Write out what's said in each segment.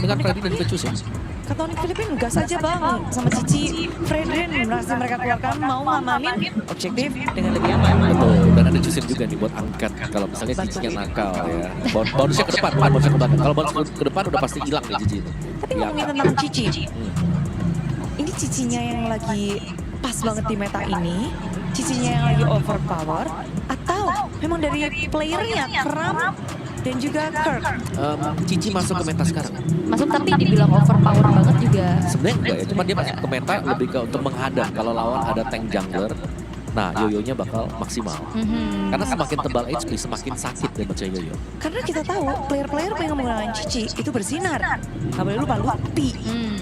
dengan Freddy dan Pecus ya. Kata Onyx Filipin gas aja bang sama Cici. Fredrin merasa mereka keluarkan mau ngamanin objektif dengan lebih aman. Betul, dan ada Jusin juga nih buat angkat kalau misalnya Cici nakal ya. Bonusnya ke depan, bonusnya ke belakang. Kalau bonus ke depan udah pasti hilang nih Cici itu. Tapi ngomongin tentang Cici, ini Cicinya yang lagi pas banget di meta ini, Cicinya yang lagi overpower, atau memang dari playernya Kram dan juga Kirk? Cici masuk ke meta sekarang. Masuk tapi dibilang overpower banget juga. Sebenarnya enggak ya, cuma dia masuk ke meta lebih ke untuk menghadang kalau lawan ada tank jungler. Nah, yoyonya bakal maksimal. Karena semakin tebal HP, semakin sakit damage yoyo. Karena kita tahu player-player yang menggunakan Cici itu bersinar. Gak boleh lupa Lupi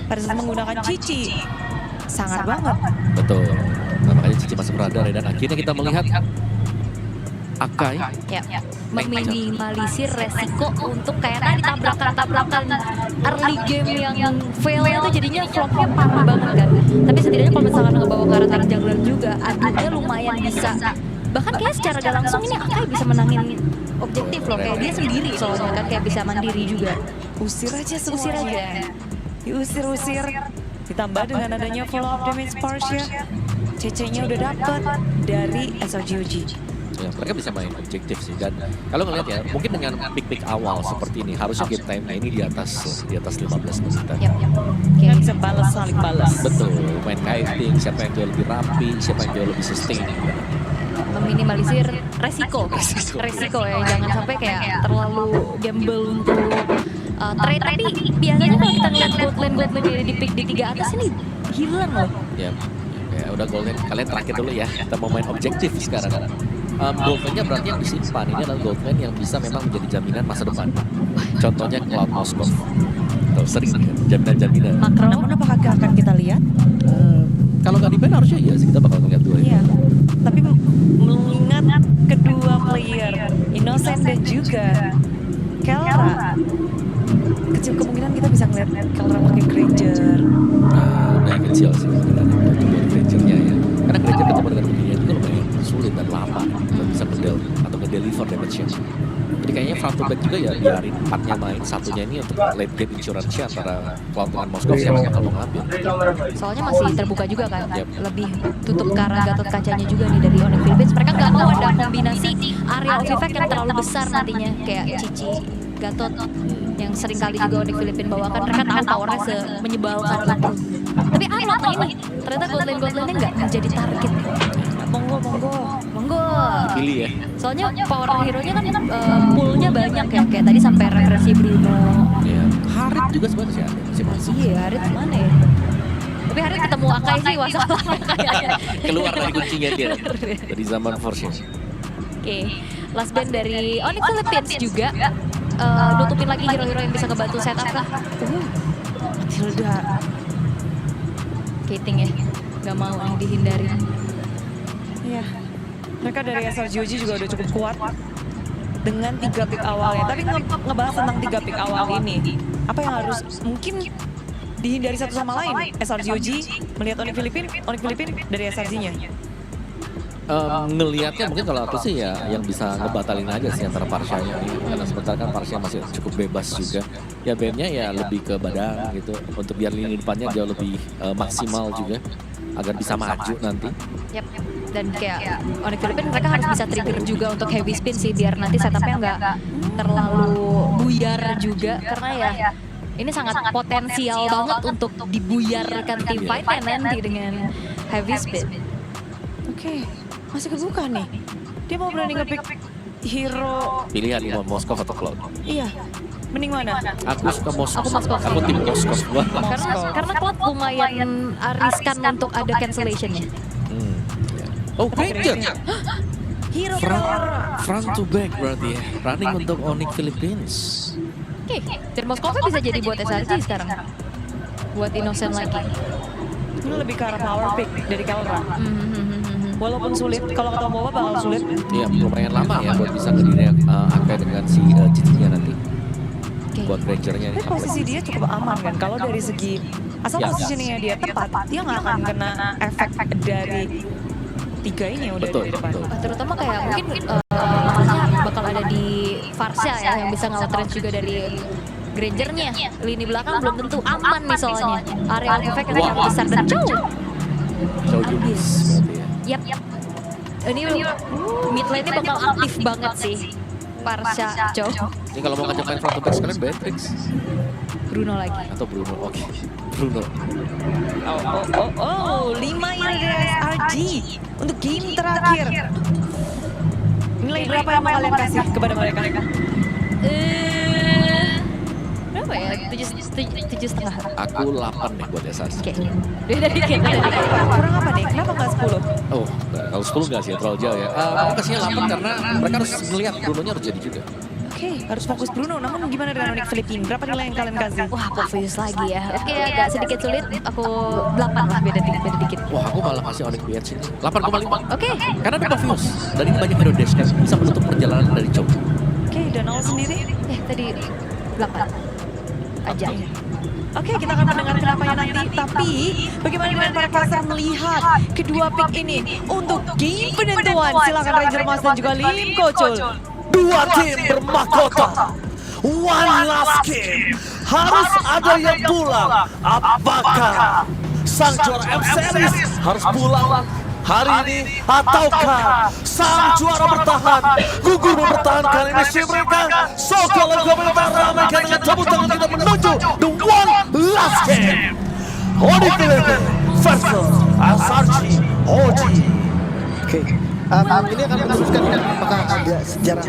pada saat menggunakan Cici. Sangar banget. Betul. Nah, makanya Cici masuk radar ya. Dan akhirnya kita melihat Akai Ya, meminimalisir resiko untuk kayak tadi tabrakan-tabrakan early game yang fail itu jadinya flopnya parah banget kan. Tapi setidaknya kalau misalkan ngebawa karakter jungler juga, aduknya lumayan bisa. Bahkan kayak secara gak langsung ini Akai bisa menangin objektif loh. Kayak dia sendiri soalnya kan kayak bisa mandiri juga. Usir aja semuanya. Diusir-usir. Ditambah dengan adanya follow up damage Parsia. CC-nya udah dapet dari SRGOG. ya, mereka bisa main objektif sih. Dan kalau ngelihat ya, mungkin dengan pick-pick awal seperti ini, harusnya game time-nya ini di atas 15 menit. Kita bisa balas, saling balas. Betul, main kiting, siapa yang jauh lebih rapi, siapa yang jauh lebih sustain. Meminimalisir resiko ya, jangan sampai kayak terlalu gamble untuk trade. Tadi biasanya kalau kita ngeliat gold lane di pick di 3 atas ini hilang loh. Ya, udah golden. Kalian terakhir dulu ya, kita mau main objektif sekarang. Goldman-nya berarti yang disimpan, ini adalah Goldman yang bisa memang menjadi jaminan masa depan. Contohnya Cloud Moskov. Tuh, sering jaminan-jaminan. Namun apakah akan kita lihat? Kalau nggak di-ban harusnya iya sih, kita bakal ngeliat dua ya. Iya, tapi mengingat kedua player, Innocent dan juga Kelra, kecil kemungkinan kita bisa ngeliat Kelra pakai Granger. Udah kecil sih sebenarnya untuk buat Granger-nya ya. Karena Granger ketemu dengan beginian juga lumayan sulit dan lama untuk bisa ngedel atau ngedeliver damage-nya. Jadi kayaknya front to back juga ya biarin 4-nya main, satunya ini untuk late game insurance-nya antara Cloud dengan Moskov siapa yang bakal mau ngambil. Soalnya masih terbuka juga kan, lebih tutup ke arah Gatot kacanya juga nih dari Onyx Philippines. Mereka nggak mau ada kombinasi area of effect yang terlalu besar nantinya kayak Cici, Gatot yang sering kali juga Onyx Philippines bawakan. Mereka tahu powernya menyebalkan itu. Tapi Arlot ini ternyata gold lane-nya nggak menjadi target. Monggo. Pilih ya. Soalnya power hero-nya kan pool-nya banyak ya, kayak tadi sampai referensi Bruno. Iya. Harit juga sebenarnya masih. Iya, Harit mana ya? Tapi Harit ketemu Akai sih masalah kayaknya. Keluar dari kuncinya dia dari zaman Force. Oke, last band dari Onyx Philippines juga nutupin lagi hero-hero yang bisa ngebantu setup lah. Hilda. Kating ya, nggak mau yang dihindari. Iya, mereka dari SRGOG juga udah cukup kuat dengan 3 pick awalnya. Tapi ngebahas tentang 3 pick awal ini, apa yang harus mungkin dihindari satu sama lain? SRGOG melihat Onyx Philippines dari SRG-nya. Ngelihatnya mungkin kalau aku sih ya yang bisa ngebatalin aja sih antara Parsianya nih. Karena sementara kan Parsia masih cukup bebas juga. Ya BM-nya ya lebih ke badan gitu untuk biar lini depannya jauh lebih maksimal juga agar bisa maju nanti. Yap. Dan kayak Onyx Philippines mereka harus bisa trigger juga untuk heavy spin sih biar nanti setupnya nggak terlalu buyar juga karena ya ini sangat potensial banget untuk dibuyarkan tim fight nanti dengan heavy spin. Oke, masih kebuka nih. Dia mau berani nge-pick hero. Pilihan mau Moskov atau Cloud? Iya, mending mana? Aku suka Moskov. Aku Moskov. Aku tim Moskov. Karena Cloud lumayan riskan untuk ada cancellation-nya. Oh, Granger. Hero Front to back berarti ya. Running untuk Onyx Philippines. Oke, dan Moskova bisa jadi buat SRG sekarang. Buat Innocent lagi. ini lebih ke arah power pick dari Kelra. Walaupun sulit, kalau ketemu Boba bakal sulit. Iya, lumayan lama ya buat bisa ngediri Akai dengan si Cicinya nanti. Buat Grangernya nih. Tapi posisi dia cukup aman kan, kalau dari segi asal posisinya dia tepat, dia nggak akan kena efek dari 3 ini yang udah di depan. Terutama kayak mungkin makanya bakal ada di Farsha ya yang bisa nge-range juga dari Grangernya, lini belakang belum tentu aman nih soalnya. Area of effect yang sangat besar dan jauh. Jauh juga berarti ya. Yap. Ini mid lane-nya bakal aktif banget sih. Parsha, Chow, Ini kalau mau ngajak main front to back sekalian Beatrix Bruno lagi. atau Bruno. Oke, Bruno. Oh, 5 dari SRG untuk game terakhir. Nilai berapa yang mau kalian kasih kepada mereka? Berapa ya? 7,5. Aku 8 nih buat SRG. Oke. Beda dikit. Kurang apa nih? Kenapa nggak 10? Oh, kalau 10 nggak sih, terlalu jauh ya. Aku kasihnya 8 karena mereka harus ngelihat Bruno-nya harus jadi juga. Oke, harus fokus Bruno. Namun gimana dengan Onyx Philippine? Berapa nilai yang kalian kasih? Wah, Popheus lagi ya. Oke, agak sedikit sulit. Aku 8 lah, beda dikit. Wah, aku malah kasih Onyx PH ini 8,5. Oke. Karena ada Popheus. Dan ini banyak hero dash kan, bisa menutup perjalanan dari Chow. Oke, Donald sendiri? Tadi 8 aja. Oke, kita akan mendengar kenapanya nanti. Tapi, bagaimana dengan para caster melihat kedua pick ini untuk game penentuan? Silakan Ranger Mas dan juga Lim Kocul. Dua tim bermahkota. One last game. Harus ada yang pulang. Apakah sang juara M-Series harus pulang hari ini ataukah sang juara bertahan gugur mempertahankan MSC mereka? So kalau komentar ramaikan dengan tepuk tangan kita menuju the one last game. Onyx Philippine versus SRG OG. Oke, ini akan meneruskan kan apakah ada sejarah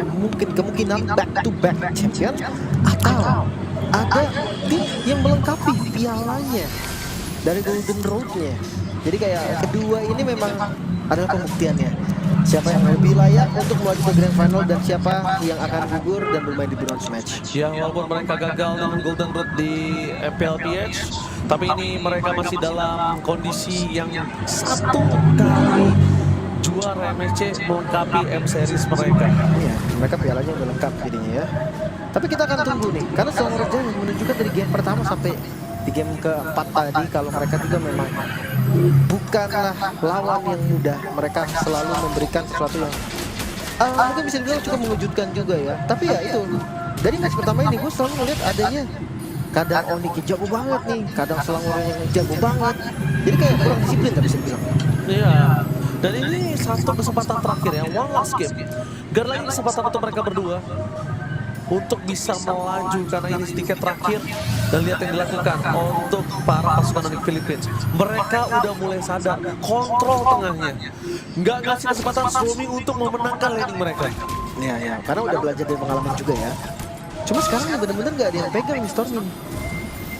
kemungkinan back to back champion atau ada tim yang melengkapi pialanya dari Golden Road-nya. Jadi kayak kedua ini memang adalah pembuktiannya. Siapa yang lebih layak untuk melaju ke Grand Final dan siapa yang akan gugur dan bermain di bronze match. Ya, walaupun mereka gagal dengan Golden Road di FPLPH, tapi ini mereka masih dalam kondisi yang satu kali juara MSC melengkapi M-Series mereka. Iya, mereka pialanya udah lengkap jadinya ya. Tapi kita akan tunggu nih, karena Selangor Giants menunjukkan dari game pertama sampai di game keempat tadi kalau mereka juga memang bukanlah lawan yang mudah. Mereka selalu memberikan sesuatu yang mungkin bisa dibilang cukup mengejutkan juga ya. Tapi ya itu, dari match pertama ini gue selalu melihat adanya kadang Onyx jago banget nih, kadang Selangor yang jago banget. Jadi kayak kurang disiplin tapi bisa dibilang. Iya, dan ini satu kesempatan terakhir ya, one last game. Gak ada lagi kesempatan untuk mereka berdua untuk bisa melaju karena ini tiket terakhir. Dan lihat yang dilakukan untuk para pasukan Onyx Philippines. Mereka udah mulai sadar, kontrol tengahnya. Nggak ngasih kesempatan Suomi untuk memenangkan laning mereka. Iya, karena udah belajar dari pengalaman juga ya. Cuma sekarang bener-bener nggak ada yang pegang nih Stormin.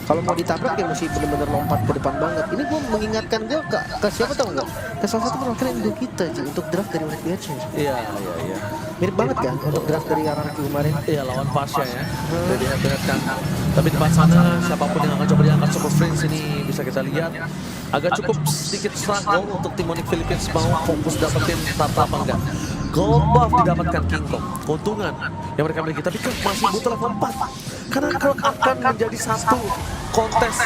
Kalau mau ditabrak ya mesti bener-bener lompat ke depan banget. Ini gue mengingatkan gue ke siapa tau nggak? Ke salah satu perwakilan Indo kita Ji, untuk draft dari Onyx BHC. Iya. Mirip banget kan untuk draft dari Aranaki kemarin. Iya, lawan Pasha ya. Udah dihead-to-head-kan. Tapi di depan sana siapapun yang akan coba diangkat Super Friends ini bisa kita lihat agak cukup sedikit struggle untuk tim Onyx Philippines mau fokus dapetin starter apa enggak. Gold buff didapatkan King Kong. Keuntungan yang mereka miliki, tapi kan masih butuh level 4. Karena Krok akan menjadi satu kontes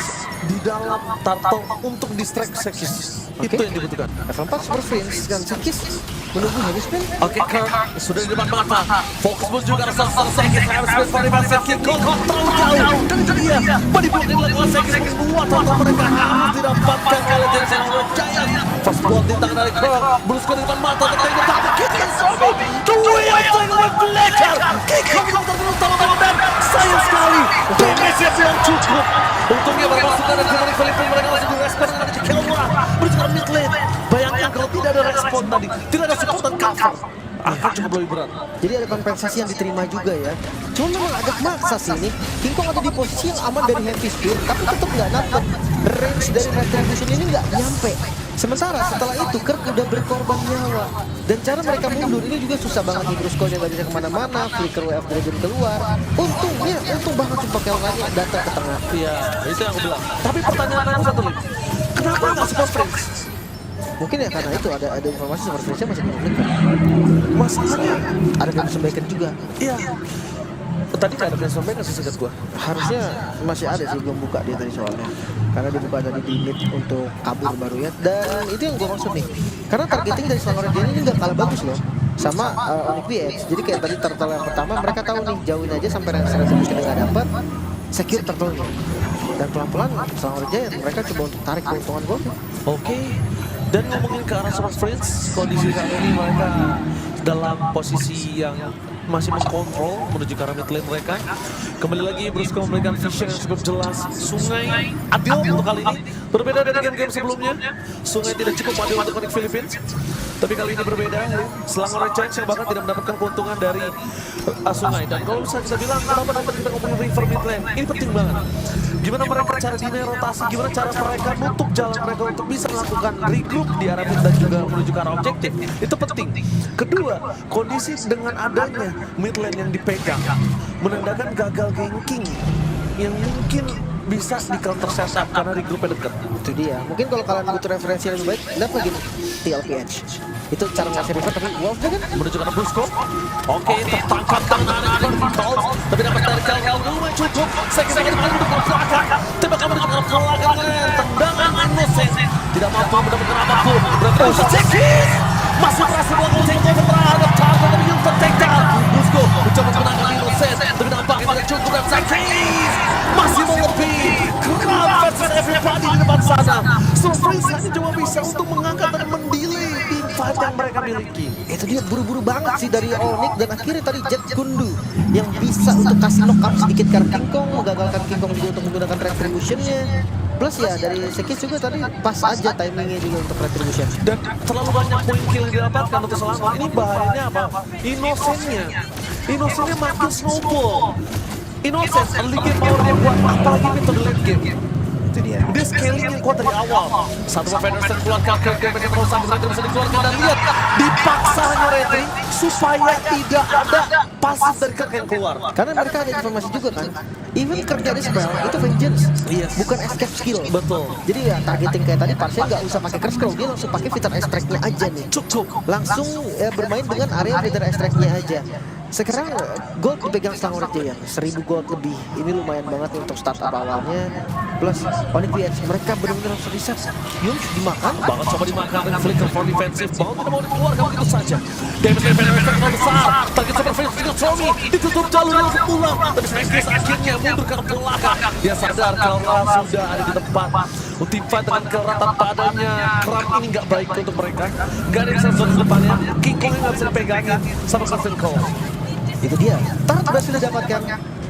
di dalam Turtle untuk distract Sekis. Itu yang dibutuhkan. Level 4 Super Friends dan Sekis menunggu Heavy Oke, Kirk sudah di depan banget, Pak. Fokus pun juga rasa Sekis. Heavy Spin dari King Kong terlalu jauh. Dan itu dia, body block yang dilakukan Sekis buat Turtle mereka harus didapatkan oleh Jensen Giant. First blood di tangan dari Kirk, Blue Squad di depan mata, tertengah tapi Kitty Sobi. Dua yang oleh Blacker. King Kong tertentu utama dan sayang sekali. Damage-nya belum cukup. Untungnya para pasukan dari Onyx Philippines mereka langsung direspon dengan kill murah. Berjuang mid lane. Bayangkan kalau tidak ada respon tadi, tidak ada support dan cover, akan cukup lebih berat. Jadi ada kompensasi yang diterima juga ya. Cuma memang agak maksa sih ini. King Kong ada di posisi yang aman dari Heavy Spear, tapi tetap nggak dapat. Range dari Retribution ini nggak nyampe. Sementara setelah itu Kirk udah berkorban nyawa. Dan cara mereka mundur ini juga susah banget nih. Terus nggak bisa kemana-mana, flicker WF Dragon keluar. Untung banget cuma Kelnganya datang ke tengah. Iya, itu yang aku bilang. Tapi pertanyaan aku satu lagi, kenapa nggak support friends? Mungkin ya karena itu ada informasi Super Friends masih konflik kan. Masalahnya Ada Crimson Bacon juga. iya. Tadi nggak ada Crimson Bacon sih sekat gua. Harusnya masih ada sih, belum buka dia tadi soalnya. Karena dibuka tadi di mid untuk kabur baru ya. Dan itu yang gue maksud nih. Karena targeting dari Selangor dia ini nggak kalah bagus loh. Sama Onyx BX. Jadi kayak tadi turtle yang pertama mereka tahu nih jauhin aja sampai yang 100 nggak dapat. secure turtle-nya. Dan pelan-pelan Selangor Giant mereka coba untuk tarik keuntungan gol. Oke. Dan ngomongin ke arah Super Friends, kondisi saat ini mereka dalam posisi yang masih mengkontrol menuju ke arah mid lane mereka. Kembali lagi Brusco memberikan vision yang cukup jelas. Sungai adil untuk kali ini. Berbeda dari game-game sebelumnya. Sungai tidak cukup adil untuk Onyx Philippines. Tapi kali ini berbeda. Selangor Giants yang bahkan tidak mendapatkan keuntungan dari Sungai. Dan kalau bisa kita bilang, kenapa nanti kita ngomongin River mid lane? Ini penting banget. Gimana mereka cara dinai rotasi, gimana cara mereka nutup jalan mereka untuk bisa melakukan regroup di arah mid dan juga menuju ke arah objektif. Itu penting. Kedua, kondisi dengan adanya mid lane yang dipegang menandakan gagal ganking yang mungkin bisa di counter setup karena regroupnya dekat. Itu dia. Mungkin kalau kalian butuh referensi yang lebih baik, lihat lagi nih, TLPH. Itu cara ngasih River, tapi Wolf kan Menuju ke arah Brusco. Oke, tertangkap tangan dari Controls. Tapi dapat dari Kalkal lumayan cukup. Sekali menuju ke belakang. Tembakan menuju ke belakang. Tendangan Innocent. Tidak mampu mendapatkan apapun. Berarti Cekis masih berhasil melakukan take terhadap target dari Yulton takedown. Brusco mencoba menangkan Innocent. Tapi nampaknya tidak cukup dan Cekis masih mau lebih. Crowd versus everybody di depan sana. Surprise hanya cuma bisa untuk mengangkat dan mendelay teamfight yang mereka miliki. itu dia buru-buru banget sih dari Onyx dan akhirnya tadi Jet Kundu yang bisa untuk kasih knock up sedikit ke King Kong, menggagalkan King Kong juga untuk menggunakan retribution-nya. Plus ya dari Sekis juga tadi pas aja timingnya juga untuk retribution. Dan terlalu banyak poin kill yang didapatkan untuk Selangor. Ini bahayanya apa? Innocent-nya makin snowball. Innocent, early game power-nya kuat, apalagi into the late game. Itu dia. Dia scaling yang kuat dari awal. Satu Federation keluarkan ke game yang terus sampai bisa dikeluarkan dan lihat dipaksanya rating supaya tidak ada pasif dari Kirk yang keluar. Karena mereka ada informasi juga kan, even kerja di spell itu vengeance, Yes. bukan escape skill. Betul. Jadi ya targeting kayak tadi Parsial nggak usah pakai curse scroll, dia langsung pakai Vital Extract-nya aja nih. Cukup. Langsung ya, bermain dengan area Vital Extract-nya aja. Sekarang gold dipegang Selangor Giant, 1000 gold lebih. Ini lumayan banget untuk startup awalnya. Plus Onyx PH mereka benar-benar harus riset. Yums dimakan. Banget coba dimakan dengan flicker for defensive. Banget tidak mau dikeluarkan begitu saja. Damage dari Federation terlalu besar. Target super face dengan Tommy. Ditutup jalurnya untuk pulang. Tapi Sekis akhirnya mundur ke belakang. Dia sadar kalau sudah ada di depan. Ultimate dengan Kelra tanpa adanya Kram ini nggak baik untuk mereka. Nggak ada yang bisa zone depannya. King Kong nggak bisa dipegangin sama Custom Call. Itu dia. Tart berhasil didapatkan.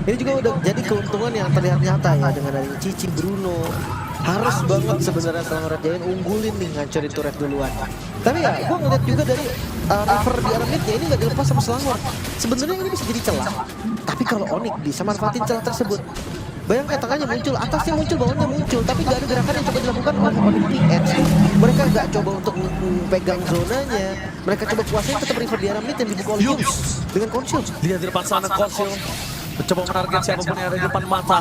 Ini juga udah jadi keuntungan yang terlihat nyata ya dengan adanya Cici Bruno. Harus banget sebenarnya Selangor Giant unggulin nih ngancurin turret duluan. Tapi ya, gua ngeliat juga dari River di arah midnya ini nggak dilepas sama Selangor. Sebenarnya ini bisa jadi celah. Tapi kalau Onyx bisa manfaatin celah tersebut. Bayangkan tengahnya muncul, atasnya muncul, bawahnya muncul, tapi gak ada gerakan yang coba dilakukan oleh Onyx PH. Mereka gak coba untuk pegang zonanya. Mereka coba kuasain tetap River di arah mid yang dibuka oleh Yums dengan Conceal. Lihat di depan sana Konsil mencoba menarget siapapun yang ada di depan mata.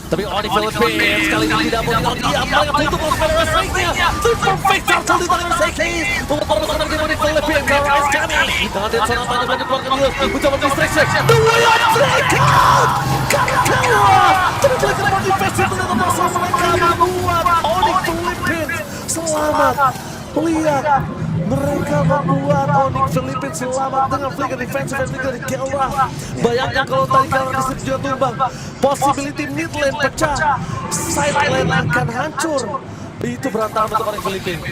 Tapi Onyx Philippines kali ini tidak mau tinggal diam. Mereka tutup untuk Federation-nya. Perfect turtle di tangan Sekis. Untuk menemukan game Onyx Philippines. Kalau Ice Kami. Dengan Dead Sonata yang berlanjut keluarkan dulu. Mencoba distraction. The way of breakout. Kakakawa. Tapi flicker for defensive ternyata masalah mereka membuat Onyx Philippines selamat. Lihat. Mereka membuat Onyx Philippines selamat dengan flicker defensive dan flicker dari Kelra. Bayangkan kalau tadi Kelra di situ juga tumbang. Possibility mid lane pecah. Side lane akan hancur. Itu berantakan untuk Onyx Philippines.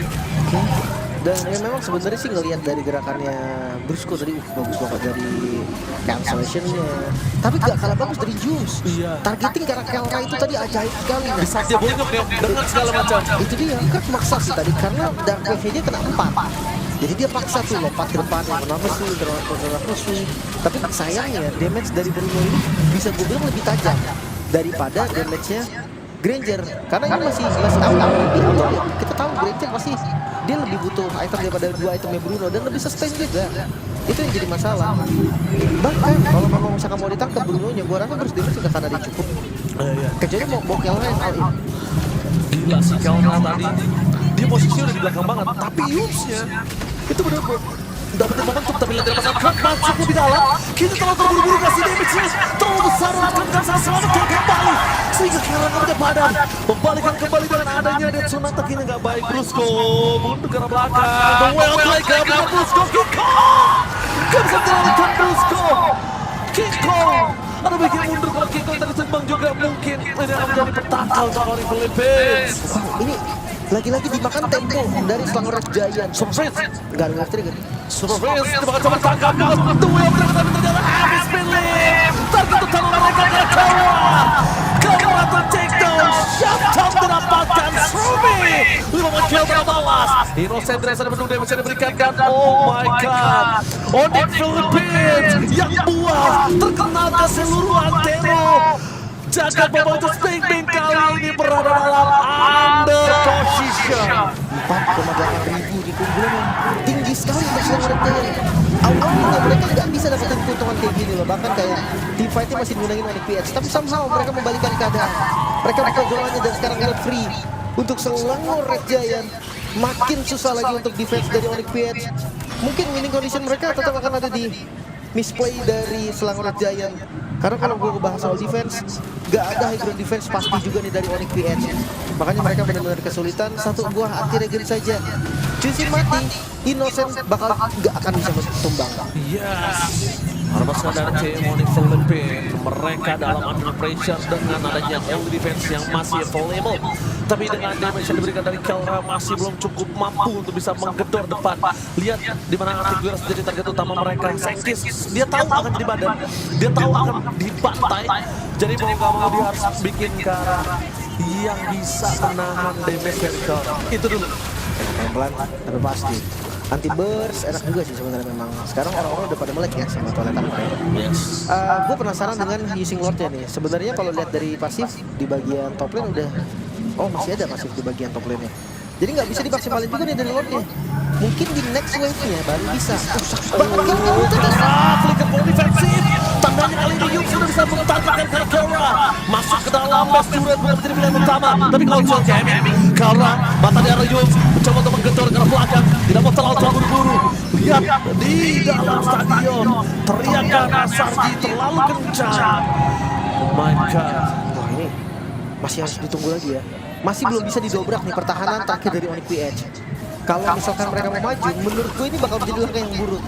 Dan ya memang sebenarnya sih ngelihat dari gerakannya Brusco tadi bagus banget dari cancellation-nya. Tapi gak kalah bagus dari Jules. Iya. Targeting karena Kelra itu tadi ajaib sekali. Nah, Di saat dia bonyok ya dengan segala macam. itu dia kan maksa sih tadi karena Dark Wave-nya kena 4. Jadi dia paksa tuh lompat ke depan, kenapa sih, kenapa sih. Tapi sayangnya damage dari Bruno ini bisa gue bilang lebih tajam daripada damage-nya Granger. Karena ini masih awal di awal ya. Kita tahu Granger masih dia lebih butuh item daripada 2 itemnya Bruno dan lebih sustain juga. Itu yang jadi masalah. Bahkan kalau memang misalkan mau ditangkap Bruno-nya, gue rasa terus damage sudah akan ada cukup. Kecuali mau Kelra yang all in. Gila sih Kelra tadi. Dia posisinya udah di belakang banget. Tapi Yums-nya itu benar-benar dapetin momentum. Tapi lihat dari masalah Kirk masuk lebih dalam. Kita terlalu terburu-buru kasih damage-nya. Terlalu besar untuk Kirk selamat kembali. Sehingga Kelra nggak punya badan. Membalikan kembali dengan adanya Dead Sonata kini nggak baik. Brusco mundur ke arah belakang. The well play ke arah Brusco. King Kong gak bisa terlalu Brusco. King Kong ada bikin mundur kalau King Kong tadi tumbang juga mungkin ini akan menjadi petaka untuk Onyx Philippines. Wow, ini lagi-lagi dimakan tempo dari Selangor Red Giant. Surprise. Nggak ada trigger. Super Prince dimakan coba tangkap dengan dua yang benar tapi ternyata habis Philip. Target utama mereka adalah Kawa atau takedown. Shutdown didapatkan Sruby. 5 kill terbalas. Innocent Dressa menunggu damage yang diberikan kan. Oh my god. Onyx Philippines yang buah terkena keseluruhan Tero. Jagat Bobo untuk Spring kali ini berada dalam under position. 4,8 ribu di keunggulan yang tinggi sekali untuk Selangor Red Giant. Awalnya mereka nggak bisa dapetin keuntungan kayak gini loh. Bahkan kayak team fight-nya masih menangin Onyx PH. Tapi somehow mereka membalikkan keadaan. Mereka buka golanya dan sekarang health free. Untuk Selangor Red Giant makin susah lagi untuk defense dari Onyx PH. Mungkin winning condition mereka tetap akan ada di misplay dari Selangor Red Giant. Karena kalau gue bahas soal defense, gak ada high ground defense pasti juga nih dari Onyx PH. Makanya mereka benar-benar kesulitan satu buah anti-regen saja. Juicy mati, Innocent bakal gak akan bisa tumbang. Yes. Harusnya dari tim Onyx Philippines mereka dalam under pressure dengan adanya all defense yang masih available. Tapi dengan damage yang diberikan dari Kelra masih belum cukup mampu untuk bisa menggedor depan. Lihat di mana Antigirus jadi target utama mereka. Senkis dia tahu akan jadi badan, dia tahu akan dibantai. Jadi mau gak mau dia harus bikin cara yang bisa menahan damage dari Kelra. Itu dulu. Pelan-pelan tapi pasti. Anti burst enak juga sih sebenarnya memang. Sekarang orang-orang udah pada melek ya sama toilet apa. Yes. Gue penasaran dengan using lordnya nih. Sebenarnya kalau lihat dari pasif di bagian top lane udah, oh masih ada pasif di bagian top lane-nya. Jadi nggak bisa dimaksimalin juga nih dari lordnya. Mungkin di next wave-nya baru bisa. Flicker ball defensif. Tandanya kali ini Yum sudah bisa mentargetkan Kelra. Masuk ke dalam base turret bukan menjadi pilihan utama. Tapi kalau John Kelra mata di arah Yum mencoba untuk menggedor ke arah belakang. Tidak mau terlalu buru-buru. Lihat di dalam stadion teriakan Sarji terlalu kencang. Oh my god. Wah ini masih harus ditunggu lagi ya. Masih belum bisa didobrak nih pertahanan terakhir dari Onyx PH. Kalau misalkan mereka mau maju, menurut gue ini bakal menjadi langkah yang buruk.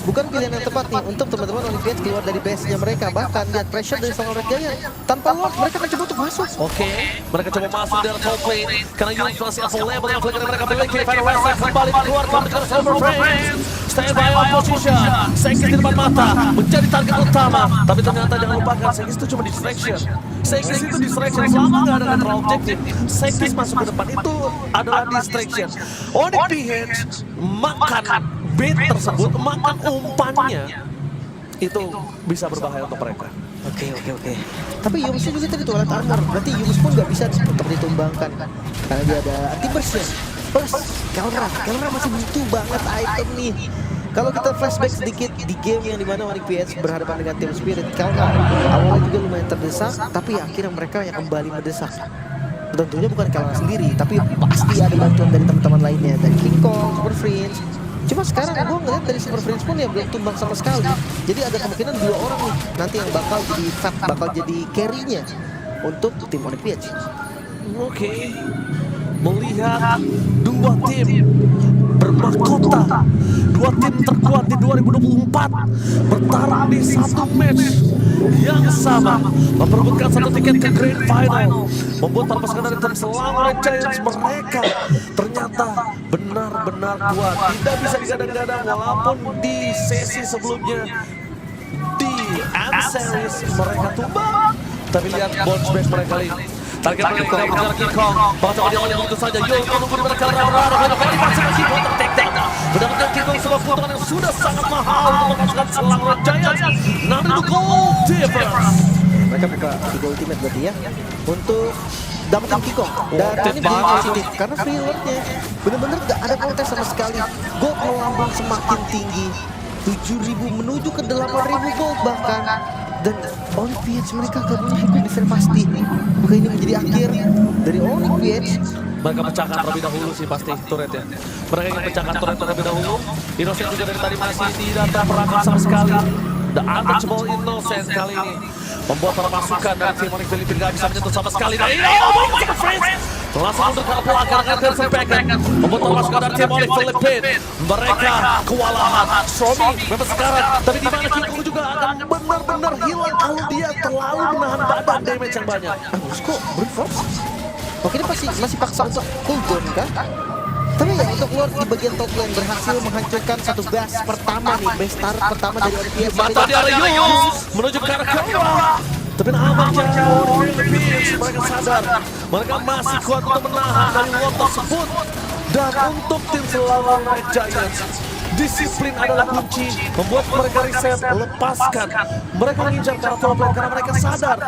Bukan pilihan yang tepat nih untuk teman-teman Onyx PH keluar dari base-nya mereka. Bahkan lihat pressure dari Selangor Red Giant. Tanpa Lord, mereka akan coba untuk masuk. Oke, mereka coba masuk dari top lane karena Yum masih available yang flicker mereka memiliki. Final West kembali mengeluarkan ke Silver Frames. Stand by on position. Senkis di depan mata menjadi target utama. Tapi ternyata jangan lupakan Senkis itu cuma distraction. Senkis itu distraction selama nggak ada netral objektif. Senkis masuk ke depan itu adalah distraction. Onyx PH makan bait tersebut, makan umpannya itu bisa berbahaya untuk mereka. Oke. Tapi Yums juga tadi toilet armor. Berarti Yums pun nggak bisa untuk ditumbangkan. Karena dia ada anti-burst ya. Burst, Kelra masih butuh banget item nih. Kalau kita flashback sedikit di game yang dimana Onyx PH berhadapan dengan Team Spirit, Kelra awalnya juga lumayan terdesak, tapi akhirnya mereka yang kembali mendesak. Tentunya bukan Kelra sendiri, tapi pasti ada bantuan dari teman-teman lainnya, dari King Kong, Super Friends. Cuma sekarang gue ngeliat dari Super Friends pun ya belum tumbang sama sekali. Jadi ada kemungkinan 2 orang nih nanti yang bakal jadi fat, bakal jadi carry-nya untuk tim Onyx PH. Oke. Melihat 2 tim bermahkota, 2 tim terkuat di 2024 bertarung di satu match yang sama, memperebutkan 1 tiket ke Grand Final, membuat tanpa sekadar tim Selangor Red Giants mereka ternyata benar-benar kuat, tidak bisa digadang-gadang walaupun di sesi sebelumnya di M-Series mereka tumbang. Tapi lihat bounce back mereka ini. Target mereka mengejar King Kong. Baca dia awalnya begitu saja. Yul menunggu di mereka berada. Banyak dipaksakan King Kong ter-take down. Mendapatkan King Kong sebuah keuntungan yang sudah sangat mahal untuk menghasilkan Selangor Giants. Namun itu goal difference. Mereka buka 3 ultimate berarti ya untuk dapetin King Kong. Dan ini game positif karena free lordnya bener-bener gak ada kontes sama sekali. Gold melambung semakin tinggi, 7.000 menuju ke 8.000 gold bahkan. Dan Onyx PH mereka gak punya high defense pasti. Maka ini menjadi akhir dari Onyx PH. Mereka pecahkan terlebih dahulu sih pasti turret ya. Mereka ingin pecahkan turret terlebih dahulu. Innocent juga dari tadi masih tidak terperangkap sama sekali. The untouchable Innocent kali ini membuat para masukan dari tim Onyx Philippines gak bisa menyentuh sama sekali. Dan ini, oh my god, friends! Langsung mundur ke arah belakang akan disampaikan. Memutar masuk dari tim oleh Filipina. Mereka kewalahan. Stromi memang sekarang. Tapi di mana King Kong juga akan benar-benar hilang kalau dia terlalu menahan badan damage yang banyak. Kok brute force? Oke, ini masih paksa untuk cooldown kan? Tapi ya untuk Lord di bagian top lane berhasil menghancurkan satu base pertama nih, base start pertama dari ODPS. Mata di area Yus menuju ke arah Kawah. Tapi aman jauh di Philippines. Mereka sadar mereka masih kuat untuk menahan dari Lord tersebut. Dan untuk tim selawan Red Giants, disiplin adalah kunci. Membuat mereka reset, lepaskan. Mereka mengincar ke arah top lane karena mereka sadar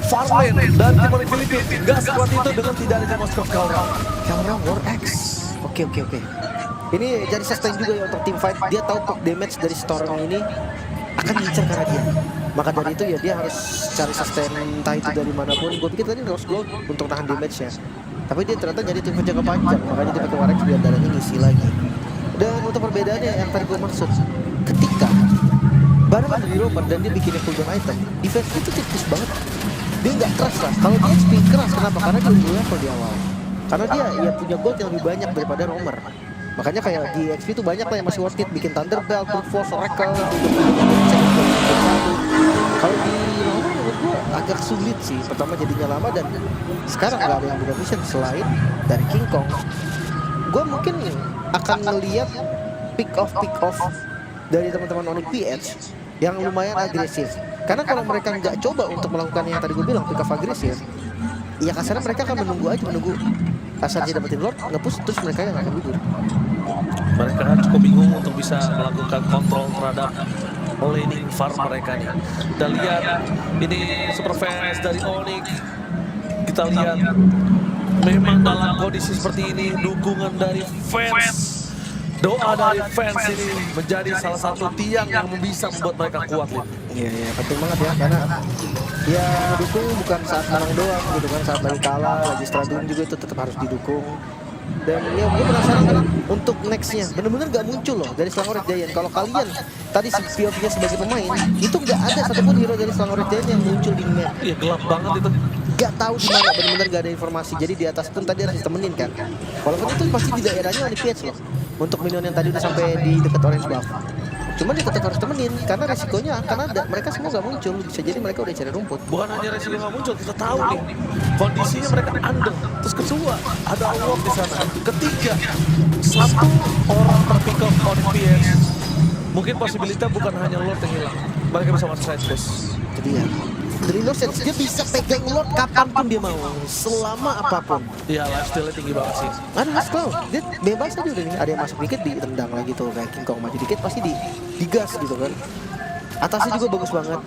Farlane dan tim dari Philippines gak sekuat itu dengan tidak ada Moskov Kaura. Kaura War X. Oke. Ini jadi sustain juga ya untuk tim fight. Dia tahu poke damage dari Storm ini akan diincar karena dia. Maka dari itu ya dia harus cari sustain entah itu dari manapun. Gue pikir tadi Rose Gold untuk tahan damage-nya. Tapi dia ternyata jadi tim penjaga panjang. Makanya dia pakai War X biar darahnya ngisi lagi. Dan untuk perbedaannya yang tadi gue maksud, ketika barang ada di roper dan dia bikinnya cooldown item, defense itu tipis banget. Dia nggak keras lah. Kalau dia XP keras, kenapa? Karena dia unggul level di awal. Karena dia ya punya gold yang lebih banyak daripada roamer. Makanya kayak di XP itu banyak lah yang masih worth it. Bikin Thunderbelt, Brute Force, Oracle. Kalau di roamer menurut gue agak sulit sih. Pertama jadinya lama dan sekarang nggak ada yang beda mission selain dari King Kong. Gue mungkin akan melihat pick off dari teman-teman Onyx PH yang lumayan agresif. Karena kalau mereka nggak coba untuk melakukan yang tadi gue bilang pick off agresif, ya kasarnya mereka akan menunggu kasarnya dapetin Lord, nge-push terus mereka yang akan gugur. Mereka cukup bingung untuk bisa melakukan kontrol terhadap laning farm mereka nih. Kita lihat ini super fans dari Onyx. Kita lihat memang dalam kondisi seperti ini dukungan dari fans, doa dari fans ini menjadi salah satu tiang yang bisa membuat mereka kuat. Iya, penting banget ya, karena ya dukung bukan saat menang doang gitu kan, saat lagi kalah, lagi struggling juga itu tetap harus didukung. Dan ya gue penasaran kan untuk nextnya, bener-bener gak muncul loh dari Selangor Red Giant. Kalau kalian tadi POV-nya sebagai pemain, itu gak ada satupun hero dari Selangor Red Giant yang muncul di map. Iya gelap banget itu. Gak tahu di mana, bener-bener gak ada informasi. Jadi di atas pun tadi harus ditemenin kan. Walaupun itu pasti di daerahnya Onyx PH loh. Untuk minion yang tadi udah sampai di dekat orange buff. Cuman dia tetap harus temenin karena resikonya akan ada. Mereka semua gak muncul, bisa jadi mereka udah cari rumput. Bukan hanya resiko nggak muncul, kita tahu nih kondisinya mereka under. Terus kedua ada Lord di sana. Ketiga satu orang terpick up Onyx PH. Mungkin posibilitas bukan hanya Lord yang hilang. Mereka bisa masuk side space. Jadi ya dari Innocence dia bisa pegang Lord kapanpun dia mau, selama apapun. Iya, lifestyle-nya tinggi banget sih. Ada Mas Cloud, dia bebas aja udah nih. Ada yang masuk dikit ditendang lagi tuh, kayak King Kong maju dikit pasti digas gitu kan. Atasnya juga bagus banget.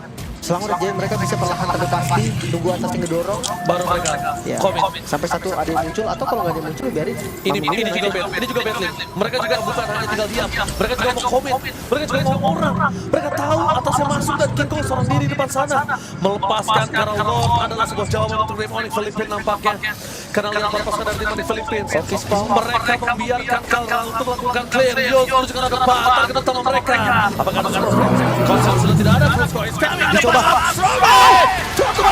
Selangor aja mereka bisa perlahan tapi pasti tunggu atasnya ngedorong Baru mereka ya, komit. sampai satu ada yang muncul atau kalau nggak ada yang muncul biarin. Ini juga bad lane. Mereka juga bukan hanya tinggal diam. Mereka juga mau komit. Mereka juga mau orang. Mereka tahu atasnya masuk dan King Kong seorang diri di depan sana. Melepaskan karena Lord adalah sebuah jawaban untuk tim Onyx Philippines nampaknya. Karena lihat melepaskan dari tim Onyx Philippines. Oke, Spawn. Mereka membiarkan Kalra untuk melakukan clear. Yos menuju ke arah depan. Target utama mereka. Apakah ada konsol sudah tidak ada? Full score is coming. Coba. Coba. Coba.